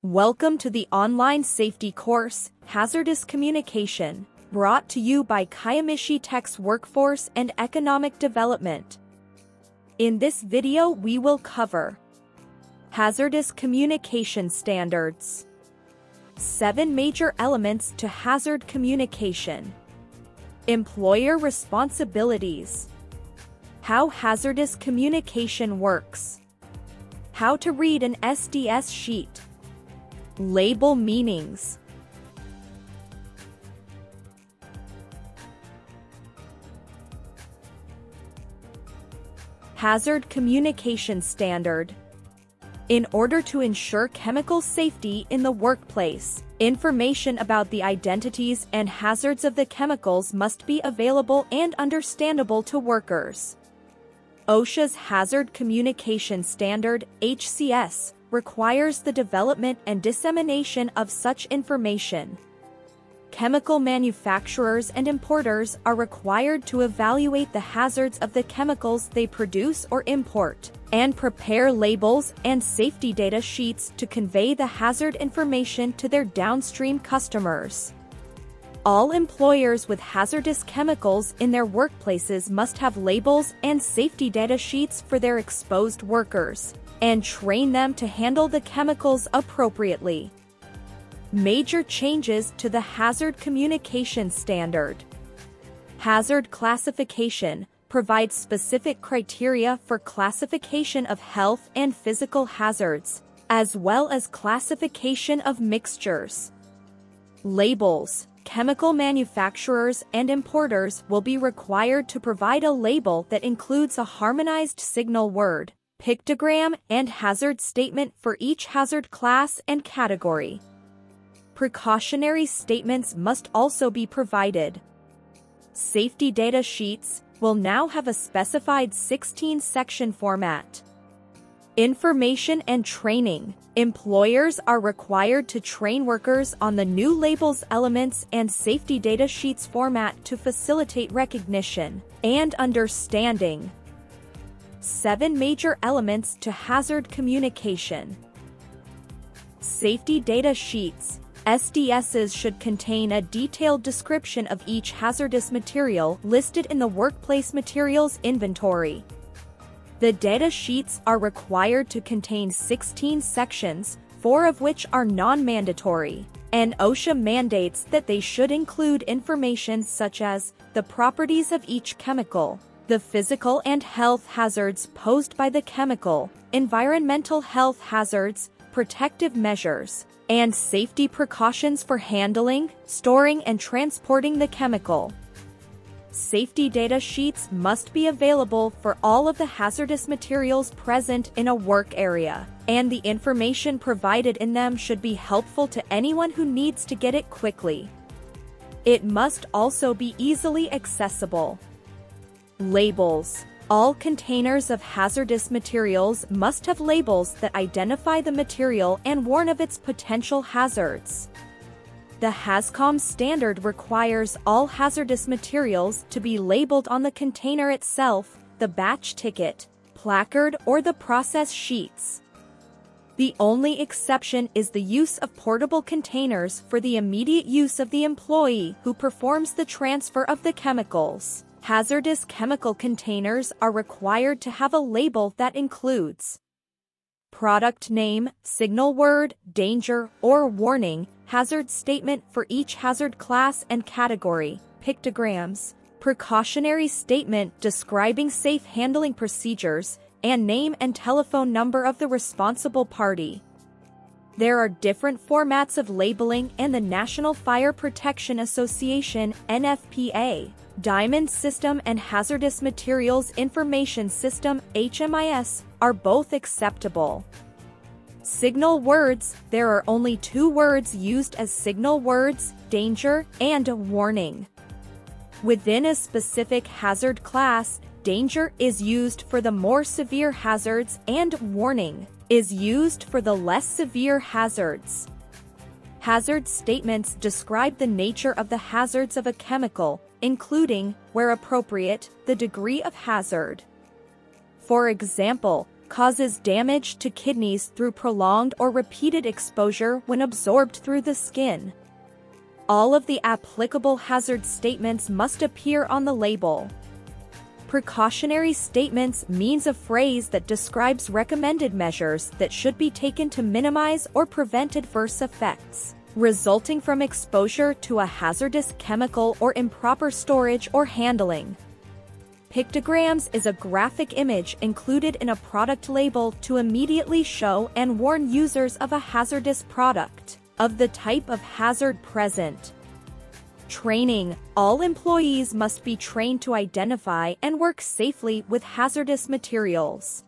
Welcome to the online safety course, Hazardous Communication, brought to you by Kiyomichi Tech's Workforce and Economic Development. In this video we will cover Hazardous Communication Standards, 7 major elements to hazard communication, employer responsibilities, how hazardous communication works, how to read an SDS sheet, label meanings. Hazard Communication Standard. In order to ensure chemical safety in the workplace, information about the identities and hazards of the chemicals must be available and understandable to workers. OSHA's Hazard Communication Standard, HCS, requires the development and dissemination of such information. Chemical manufacturers and importers are required to evaluate the hazards of the chemicals they produce or import, and prepare labels and safety data sheets to convey the hazard information to their downstream customers. All employers with hazardous chemicals in their workplaces must have labels and safety data sheets for their exposed workers, and train them to handle the chemicals appropriately. Major changes to the Hazard Communication Standard. Hazard Classification provides specific criteria for classification of health and physical hazards, as well as classification of mixtures. Labels. Chemical manufacturers and importers will be required to provide a label that includes a harmonized signal word, pictogram, and hazard statement for each hazard class and category. Precautionary statements must also be provided. Safety data sheets will now have a specified 16-section format. Information and training. Employers are required to train workers on the new labels, elements, and safety data sheets format to facilitate recognition and understanding. 7 major elements to hazard communication. Safety data sheets. SDSs should contain a detailed description of each hazardous material listed in the workplace materials inventory. The data sheets are required to contain 16 sections, 4 of which are non-mandatory, and OSHA mandates that they should include information such as the properties of each chemical, the physical and health hazards posed by the chemical, environmental health hazards, protective measures, and safety precautions for handling, storing, and transporting the chemical. Safety data sheets must be available for all of the hazardous materials present in a work area, and the information provided in them should be helpful to anyone who needs to get it quickly. It must also be easily accessible. Labels. All containers of hazardous materials must have labels that identify the material and warn of its potential hazards. The HazCom standard requires all hazardous materials to be labeled on the container itself, the batch ticket, placard, or the process sheets. The only exception is the use of portable containers for the immediate use of the employee who performs the transfer of the chemicals. Hazardous chemical containers are required to have a label that includes product name, signal word, danger, or warning, hazard statement for each hazard class and category, pictograms, precautionary statement describing safe handling procedures, and name and telephone number of the responsible party. There are different formats of labeling, and the National Fire Protection Association, NFPA, Diamond System and Hazardous Materials Information System, HMIS, are both acceptable. Signal words. There are only 2 words used as signal words, danger and warning. Within a specific hazard class, danger is used for the more severe hazards and warning is used for the less severe hazards. Hazard statements describe the nature of the hazards of a chemical, including, where appropriate, the degree of hazard. For example, causes damage to kidneys through prolonged or repeated exposure when absorbed through the skin. All of the applicable hazard statements must appear on the label. Precautionary statements means a phrase that describes recommended measures that should be taken to minimize or prevent adverse effects resulting from exposure to a hazardous chemical or improper storage or handling. Pictograms is a graphic image included in a product label to immediately show and warn users of a hazardous product, of the type of hazard present. Training: all employees must be trained to identify and work safely with hazardous materials.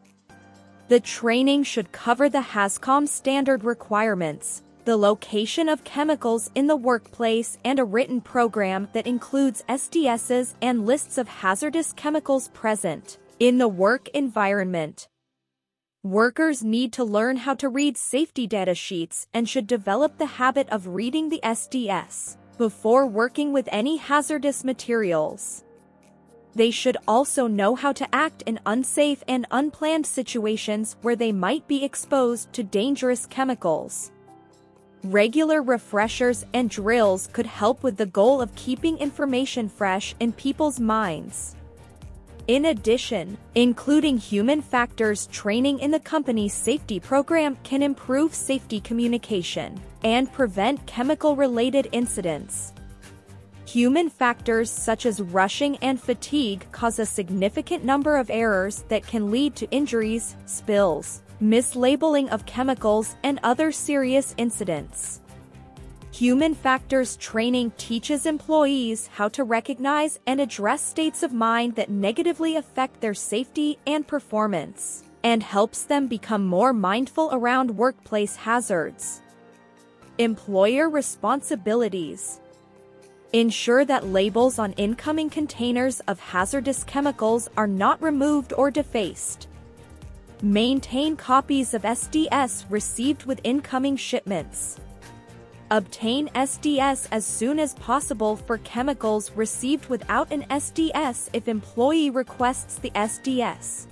The training should cover the HAZCOM standard requirements, the location of chemicals in the workplace, and a written program that includes SDSs and lists of hazardous chemicals present in the work environment. Workers need to learn how to read safety data sheets and should develop the habit of reading the SDS before working with any hazardous materials. They should also know how to act in unsafe and unplanned situations where they might be exposed to dangerous chemicals. Regular refreshers and drills could help with the goal of keeping information fresh in people's minds. In addition, including human factors training in the company's safety program can improve safety communication and prevent chemical-related incidents. Human factors such as rushing and fatigue cause a significant number of errors that can lead to injuries, spills, mislabeling of chemicals, and other serious incidents. Human factors training teaches employees how to recognize and address states of mind that negatively affect their safety and performance, and helps them become more mindful around workplace hazards. Employer responsibilities: ensure that labels on incoming containers of hazardous chemicals are not removed or defaced. Maintain copies of SDS received with incoming shipments. Obtain SDS as soon as possible for chemicals received without an SDS if employee requests the SDS.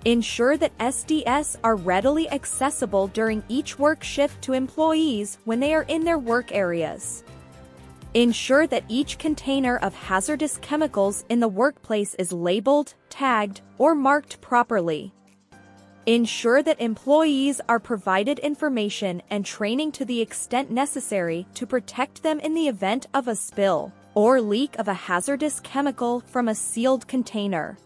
Ensure that SDS are readily accessible during each work shift to employees when they are in their work areas. Ensure that each container of hazardous chemicals in the workplace is labeled, tagged, or marked properly. Ensure that employees are provided information and training to the extent necessary to protect them in the event of a spill or leak of a hazardous chemical from a sealed container.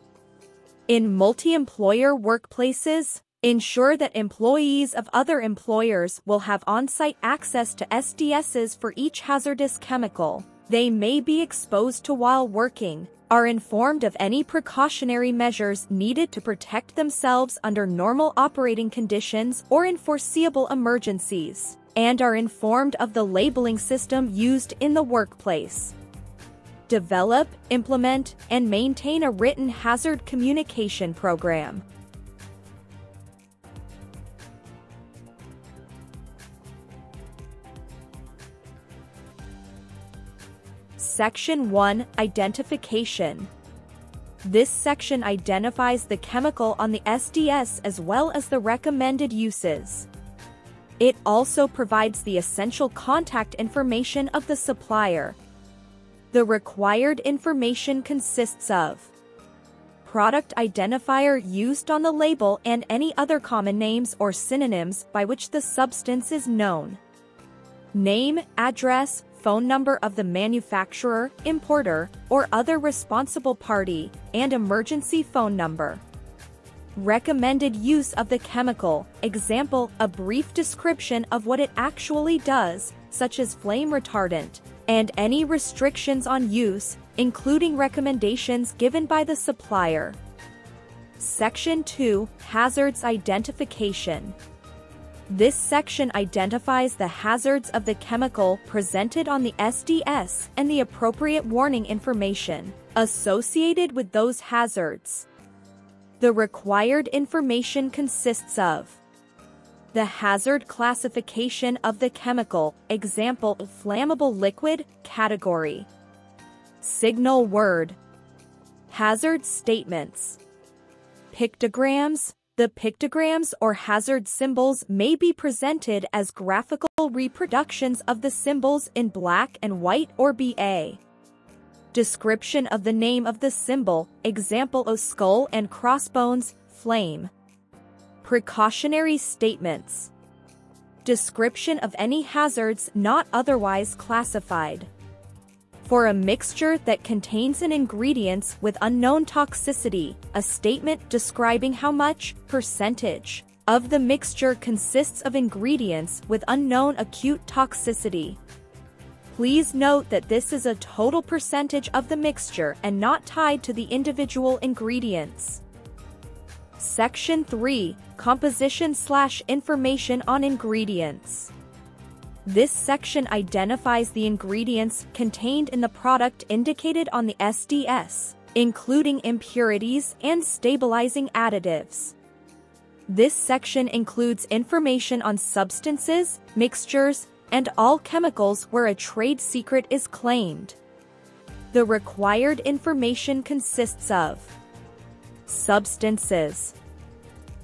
In multi-employer workplaces, ensure that employees of other employers will have on-site access to SDSs for each hazardous chemical they may be exposed to while working, are informed of any precautionary measures needed to protect themselves under normal operating conditions or in foreseeable emergencies, and are informed of the labeling system used in the workplace. Develop, implement, and maintain a written hazard communication program. Section 1: Identification. This section identifies the chemical on the SDS as well as the recommended uses. It also provides the essential contact information of the supplier. The required information consists of product identifier used on the label and any other common names or synonyms by which the substance is known, name, address, phone number of the manufacturer, importer, or other responsible party, and emergency phone number. Recommended use of the chemical, example, a brief description of what it actually does, such as flame retardant, and any restrictions on use, including recommendations given by the supplier. Section 2: Hazards Identification. This section identifies the hazards of the chemical presented on the SDS and the appropriate warning information associated with those hazards. The required information consists of the hazard classification of the chemical, example, flammable liquid, category, signal word, hazard statements, pictograms, The pictograms or hazard symbols may be presented as graphical reproductions of the symbols in black and white or BA. Description of the name of the symbol, example of skull and crossbones, flame. Precautionary statements. Description of any hazards not otherwise classified. For a mixture that contains an ingredients with unknown toxicity, a statement describing how much percentage of the mixture consists of ingredients with unknown acute toxicity. Please note that this is a total percentage of the mixture and not tied to the individual ingredients. Section 3. Composition/information on ingredients. This section identifies the ingredients contained in the product indicated on the SDS, including impurities and stabilizing additives. This section includes information on substances, mixtures, and all chemicals where a trade secret is claimed. The required information consists of substances,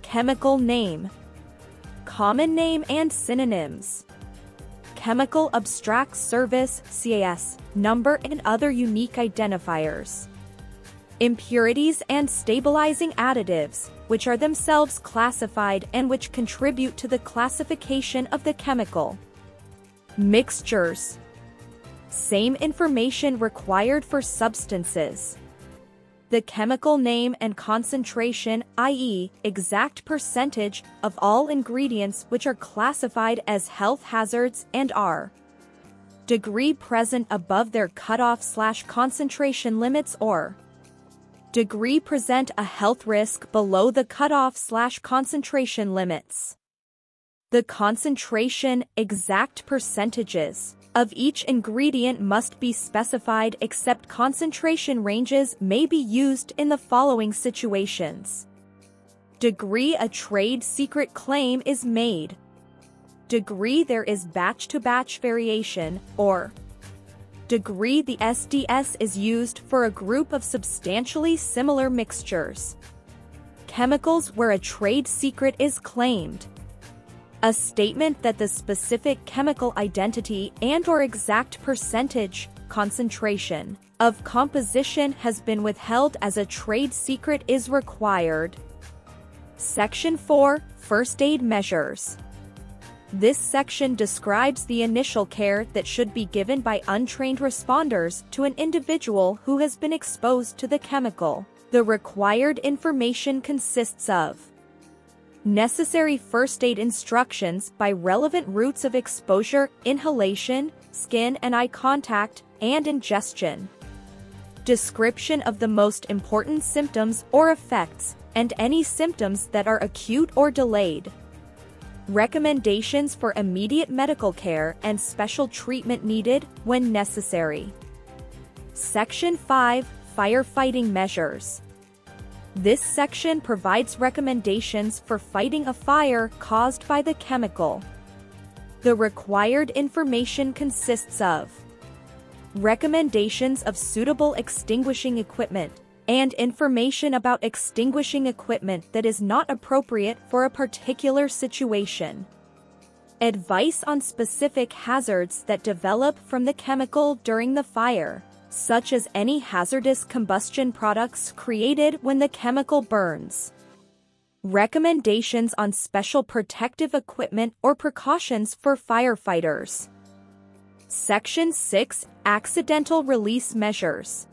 chemical name, common name and synonyms, chemical abstract service (CAS) number and other unique identifiers, impurities and stabilizing additives, which are themselves classified and which contribute to the classification of the chemical. Mixtures. Same information required for substances. The chemical name and concentration, i.e., exact percentage of all ingredients which are classified as health hazards and are degree present above their cutoff/concentration limits or degree present a health risk below the cutoff/concentration limits. The concentration, exact percentages of each ingredient must be specified except concentration ranges may be used in the following situations. Degree a trade secret claim is made. Degree there is batch-to-batch variation, or degree the SDS is used for a group of substantially similar mixtures. Chemicals where a trade secret is claimed. A statement that the specific chemical identity and/or exact percentage, concentration, of composition has been withheld as a trade secret is required. Section 4. First aid measures. This section describes the initial care that should be given by untrained responders to an individual who has been exposed to the chemical. The required information consists of necessary first aid instructions by relevant routes of exposure, inhalation, skin and eye contact, and ingestion. Description of the most important symptoms or effects, and any symptoms that are acute or delayed. Recommendations for immediate medical care and special treatment needed when necessary. Section 5. Firefighting measures. This section provides recommendations for fighting a fire caused by the chemical. The required information consists of recommendations of suitable extinguishing equipment, and information about extinguishing equipment that is not appropriate for a particular situation. Advice on specific hazards that develop from the chemical during the fire, such as any hazardous combustion products created when the chemical burns. Recommendations on special protective equipment or precautions for firefighters. Section 6. Accidental release measures.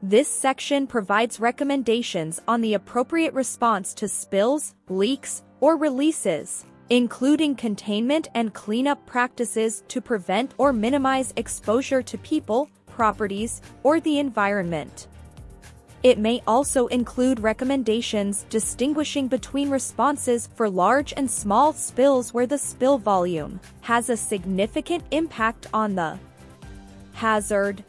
This section provides recommendations on the appropriate response to spills, leaks, or releases, including containment and cleanup practices to prevent or minimize exposure to people, properties, or the environment. It may also include recommendations distinguishing between responses for large and small spills where the spill volume has a significant impact on the hazard.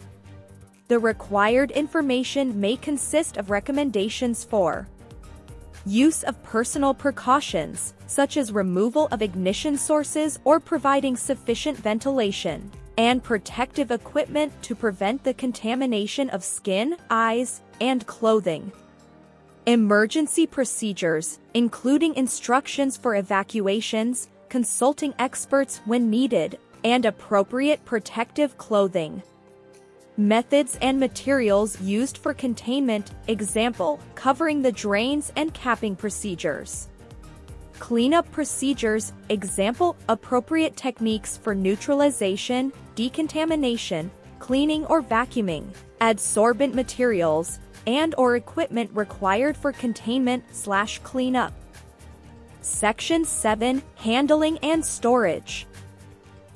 The required information may consist of recommendations for use of personal precautions, such as removal of ignition sources or providing sufficient ventilation, and protective equipment to prevent the contamination of skin, eyes, and clothing. Emergency procedures, including instructions for evacuations, consulting experts when needed, and appropriate protective clothing. Methods and materials used for containment, example, covering the drains and capping procedures. Cleanup procedures, example, appropriate techniques for neutralization, decontamination, cleaning or vacuuming, adsorbent materials, and/or equipment required for containment/cleanup. Section 7, Handling and Storage.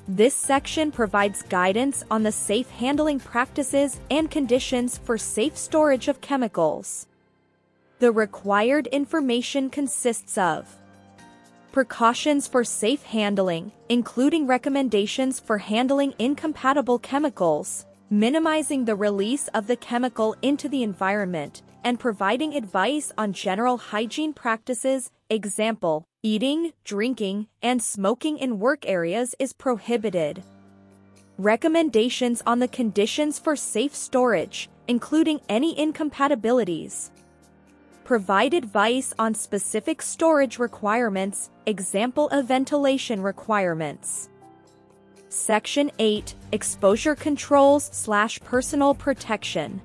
This section provides guidance on the safe handling practices and conditions for safe storage of chemicals. The required information consists of precautions for safe handling, including recommendations for handling incompatible chemicals, minimizing the release of the chemical into the environment, and providing advice on general hygiene practices, example, eating, drinking, and smoking in work areas is prohibited. Recommendations on the conditions for safe storage, including any incompatibilities. Provide advice on specific storage requirements, example of ventilation requirements. Section 8, Exposure Controls/Personal Protection.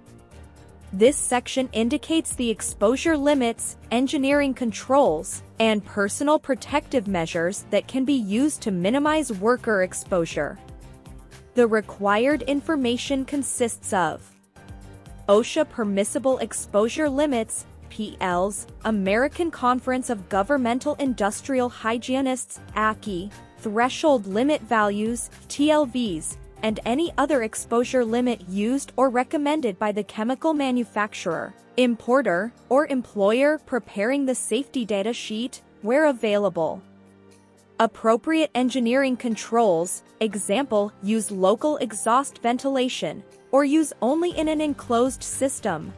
This section indicates the exposure limits, engineering controls, and personal protective measures that can be used to minimize worker exposure. The required information consists of OSHA Permissible Exposure Limits, PLs, American Conference of Governmental Industrial Hygienists, ACI, Threshold Limit Values, TLVs, and any other exposure limit used or recommended by the chemical manufacturer, importer, or employer preparing the safety data sheet, where available. Appropriate engineering controls, example, use local exhaust ventilation, or use only in an enclosed system.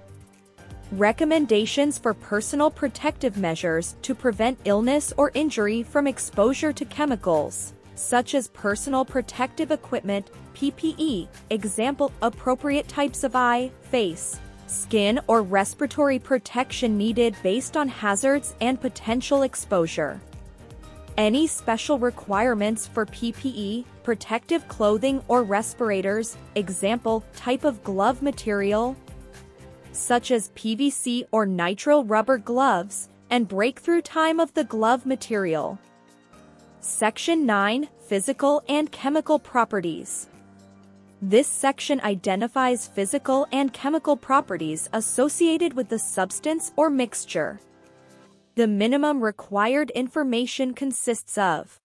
Recommendations for personal protective measures to prevent illness or injury from exposure to chemicals, such as personal protective equipment, PPE, example, appropriate types of eye, face, skin or respiratory protection needed based on hazards and potential exposure. Any special requirements for PPE, protective clothing or respirators, example, type of glove material, such as PVC or nitrile rubber gloves, and breakthrough time of the glove material. Section 9, Physical and Chemical Properties. This section identifies physical and chemical properties associated with the substance or mixture. The minimum required information consists of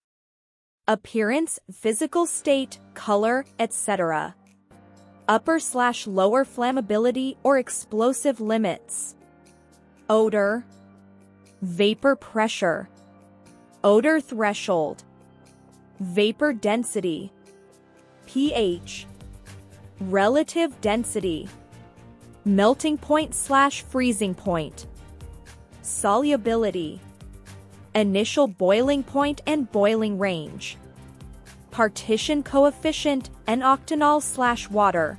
appearance, physical state, color, etc. Upper/lower flammability or explosive limits. Odor, vapor pressure, odor threshold, vapor density, pH, relative density, melting point/freezing point, solubility, initial boiling point and boiling range, partition coefficient and octanol/water,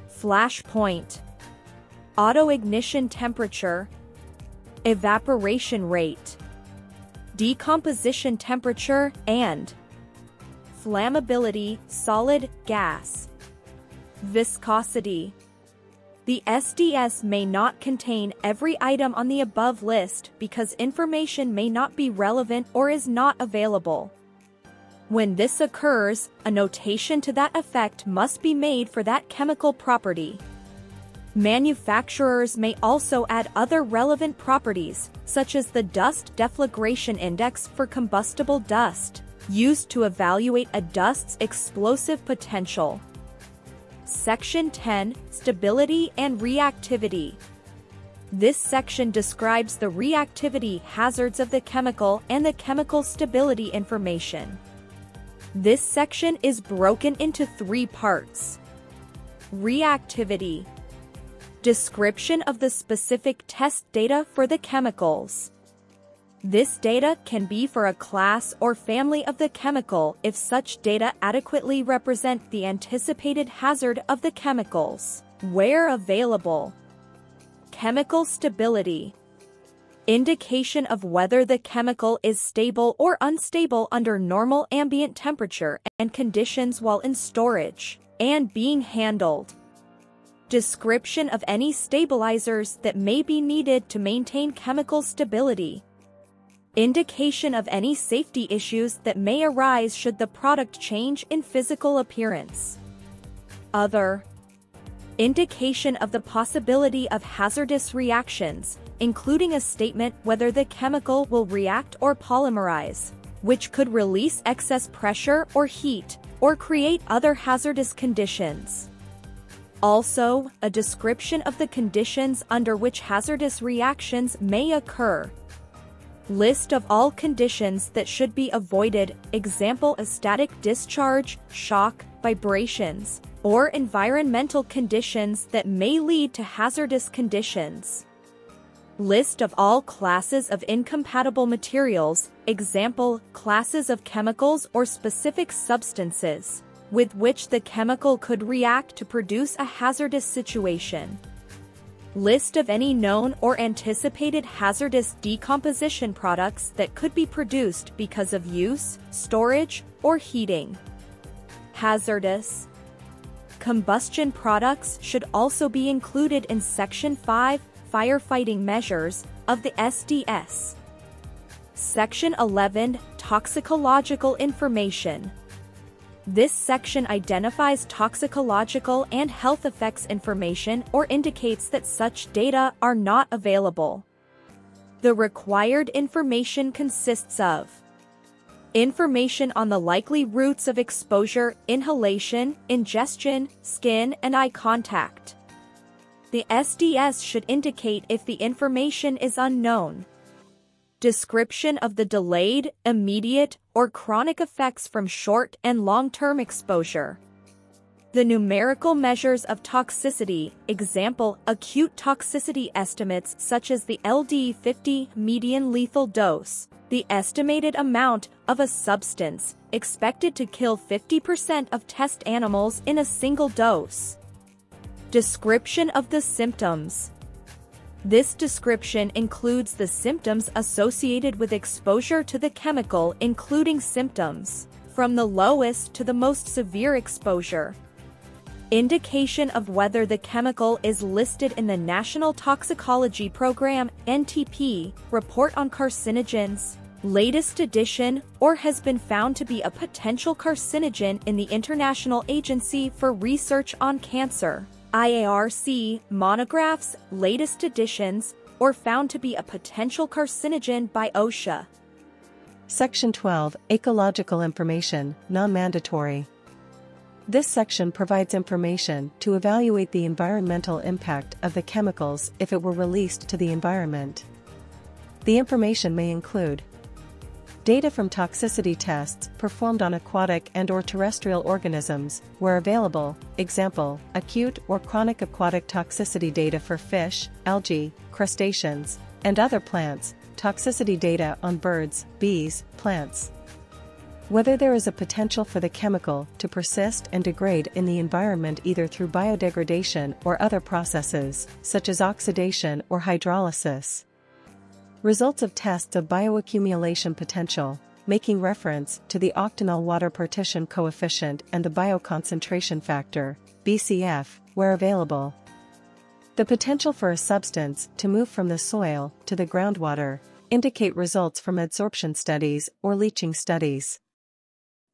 flash point, auto-ignition temperature, evaporation rate, decomposition temperature, and flammability, solid, gas. Viscosity. The SDS may not contain every item on the above list because information may not be relevant or is not available. When this occurs, a notation to that effect must be made for that chemical property. Manufacturers may also add other relevant properties, such as the Dust Deflagration Index for combustible dust, used to evaluate a dust's explosive potential. Section 10, Stability and Reactivity. This section describes the reactivity hazards of the chemical and the chemical stability information. This section is broken into 3 parts. Reactivity. Description of the specific test data for the chemicals. This data can be for a class or family of the chemical if such data adequately represent the anticipated hazard of the chemicals, where available. Chemical stability. Indication of whether the chemical is stable or unstable under normal ambient temperature and conditions while in storage and being handled. Description of any stabilizers that may be needed to maintain chemical stability. Indication of any safety issues that may arise should the product change in physical appearance. Other. Indication of the possibility of hazardous reactions, including a statement whether the chemical will react or polymerize, which could release excess pressure or heat, or create other hazardous conditions. Also, a description of the conditions under which hazardous reactions may occur. List of all conditions that should be avoided, example a static discharge, shock, vibrations, or environmental conditions that may lead to hazardous conditions. List of all classes of incompatible materials, example, classes of chemicals or specific substances, with which the chemical could react to produce a hazardous situation. List of any known or anticipated hazardous decomposition products that could be produced because of use, storage, or heating. Hazardous combustion products should also be included in Section 5, Firefighting Measures, of the SDS. Section 11, Toxicological Information. This section identifies toxicological and health effects information or indicates that such data are not available. The required information consists of information on the likely routes of exposure, inhalation, ingestion, skin and eye contact. The SDS should indicate if the information is unknown. Description of the delayed, immediate, or chronic effects from short and long-term exposure. The numerical measures of toxicity, example, acute toxicity estimates such as the LD50 median lethal dose, the estimated amount of a substance expected to kill 50% of test animals in a single dose. Description of the symptoms. This description includes the symptoms associated with exposure to the chemical, including symptoms from the lowest to the most severe exposure. Indication of whether the chemical is listed in the National Toxicology Program (NTP) Report on Carcinogens, latest edition, or has been found to be a potential carcinogen in the International Agency for Research on Cancer (IARC) monographs, latest editions, or found to be a potential carcinogen by OSHA. Section 12, Ecological Information, Non-Mandatory. This section provides information to evaluate the environmental impact of the chemicals if it were released to the environment. The information may include data from toxicity tests performed on aquatic and/or terrestrial organisms, where available, example, acute or chronic aquatic toxicity data for fish, algae, crustaceans, and other plants, toxicity data on birds, bees, plants. Whether there is a potential for the chemical to persist and degrade in the environment either through biodegradation or other processes, such as oxidation or hydrolysis. Results of tests of bioaccumulation potential, making reference to the octanol water partition coefficient and the bioconcentration factor, BCF, where available. The potential for a substance to move from the soil to the groundwater, indicate results from adsorption studies or leaching studies.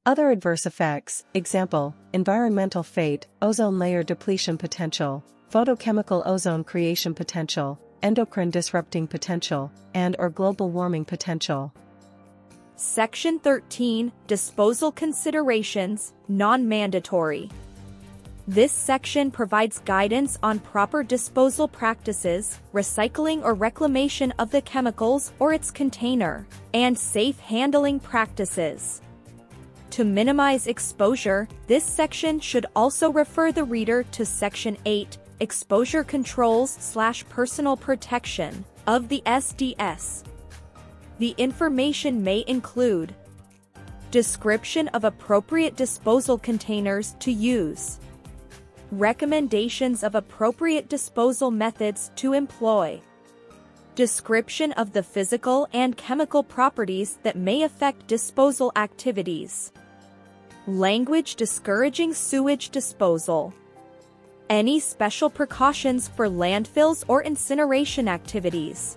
Other adverse effects, example, environmental fate, ozone layer depletion potential, photochemical ozone creation potential, endocrine disrupting potential, and/or global warming potential. Section 13, Disposal Considerations, Non-Mandatory. This section provides guidance on proper disposal practices, recycling or reclamation of the chemicals or its container, and safe handling practices. To minimize exposure, this section should also refer the reader to Section 8, Exposure Controls/Personal Protection, of the SDS. The information may include description of appropriate disposal containers to use, recommendations of appropriate disposal methods to employ, Description of the physical and chemical properties that may affect disposal activities. Language discouraging sewage disposal. Any special precautions for landfills or incineration activities.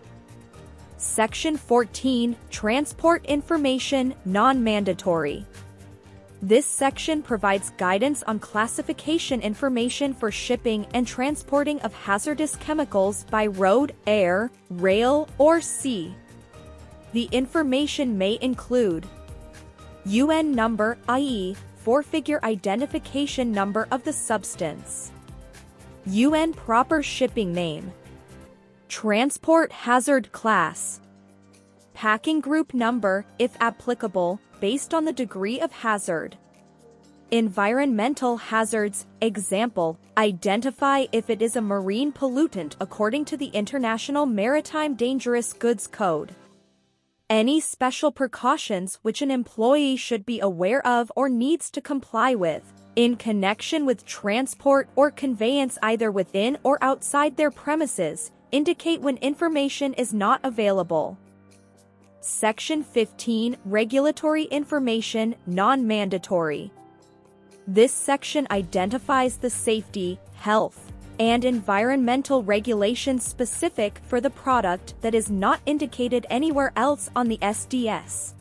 Section 14, Transport Information, Non-Mandatory. This section provides guidance on classification information for shipping and transporting of hazardous chemicals by road, air, rail, or sea. The information may include UN number, i.e., four-figure identification number of the substance. UN proper shipping name. Transport hazard class. Packing group number, if applicable, based on the degree of hazard. Environmental hazards, example, identify if it is a marine pollutant according to the International Maritime Dangerous Goods Code. Any special precautions which an employee should be aware of or needs to comply with, in connection with transport or conveyance either within or outside their premises, indicate when information is not available. Section 15, Regulatory Information, Non-Mandatory. This section identifies the safety, health, and environmental regulations specific for the product that is not indicated anywhere else on the SDS.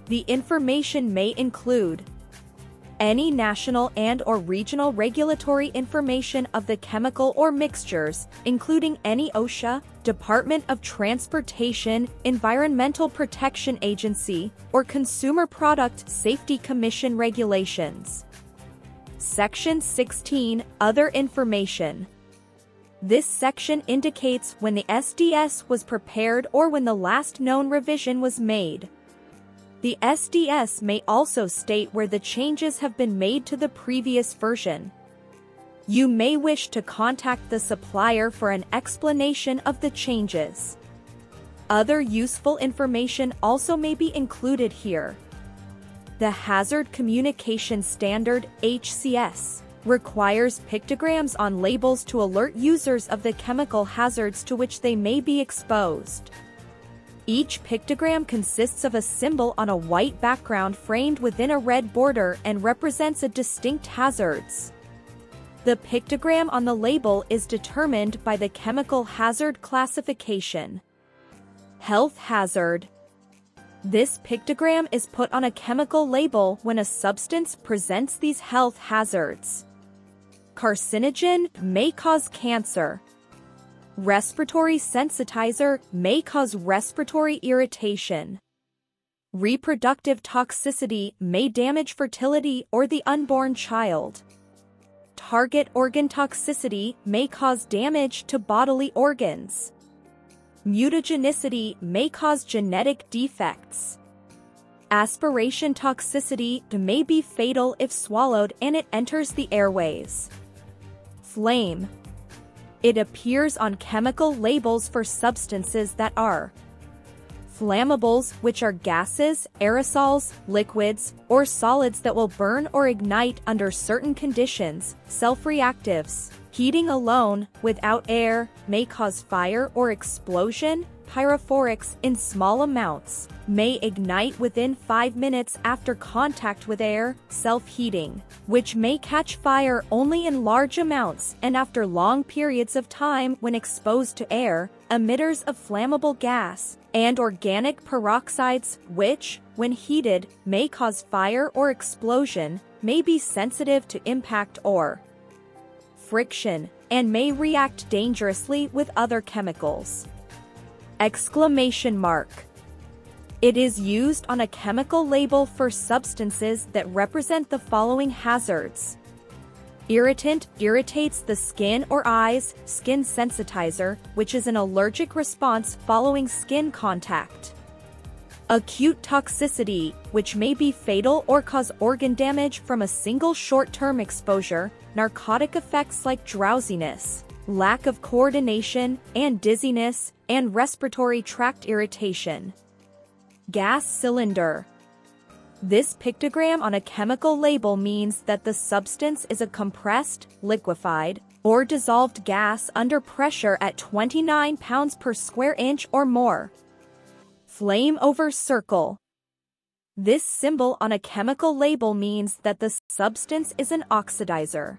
The information may include any national and/or regional regulatory information of the chemical or mixtures, including any OSHA, Department of Transportation, Environmental Protection Agency, or Consumer Product Safety Commission regulations. Section 16, Other Information. This section indicates when the SDS was prepared or when the last known revision was made. The SDS may also state where the changes have been made to the previous version. You may wish to contact the supplier for an explanation of the changes. Other useful information also may be included here. The Hazard Communication Standard, HCS, requires pictograms on labels to alert users of the chemical hazards to which they may be exposed. Each pictogram consists of a symbol on a white background framed within a red border and represents a distinct hazards. The pictogram on the label is determined by the chemical hazard classification. Health hazard. This pictogram is put on a chemical label when a substance presents these health hazards. Carcinogen may cause cancer. Respiratory sensitizer may cause respiratory irritation. Reproductive toxicity may damage fertility or the unborn child. Target organ toxicity may cause damage to bodily organs. Mutagenicity may cause genetic defects. Aspiration toxicity may be fatal if swallowed and it enters the airways. Flame. It appears on chemical labels for substances that are flammables, which are gases, aerosols, liquids, or solids that will burn or ignite under certain conditions, self-reactives. Heating alone, without air, may cause fire or explosion. Pyrophorics, in small amounts, may ignite within 5 minutes after contact with air. Self-heating, which may catch fire only in large amounts and after long periods of time when exposed to air. Emitters of flammable gas, and organic peroxides, which, when heated, may cause fire or explosion, may be sensitive to impact or friction, and may react dangerously with other chemicals. Exclamation mark. It is used on a chemical label for substances that represent the following hazards. Irritant, irritates the skin or eyes. Skin sensitizer, which is an allergic response following skin contact. Acute toxicity, which may be fatal or cause organ damage from a single short-term exposure. Narcotic effects like drowsiness, lack of coordination, and dizziness, and respiratory tract irritation. Gas cylinder. This pictogram on a chemical label means that the substance is a compressed, liquefied, or dissolved gas under pressure at 29 pounds per square inch or more. Flame over circle. This symbol on a chemical label means that the substance is an oxidizer.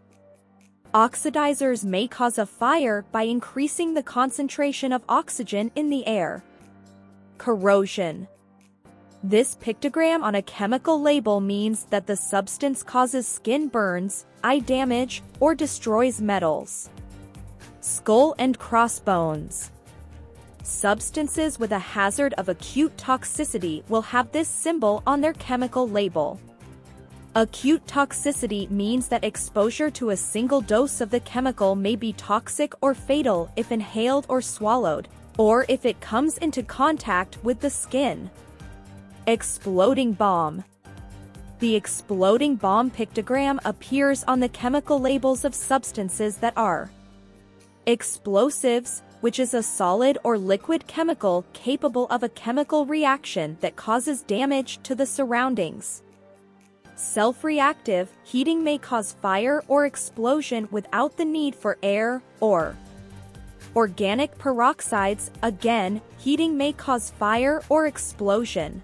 Oxidizers may cause a fire by increasing the concentration of oxygen in the air. Corrosion. This pictogram on a chemical label means that the substance causes skin burns, eye damage, or destroys metals. Skull and crossbones. Substances with a hazard of acute toxicity will have this symbol on their chemical label. Acute toxicity means that exposure to a single dose of the chemical may be toxic or fatal if inhaled or swallowed, or if it comes into contact with the skin. Exploding bomb. The exploding bomb pictogram appears on the chemical labels of substances that are explosives, which is a solid or liquid chemical capable of a chemical reaction that causes damage to the surroundings. Self-reactive, heating may cause fire or explosion without the need for air, or organic peroxides, again, heating may cause fire or explosion.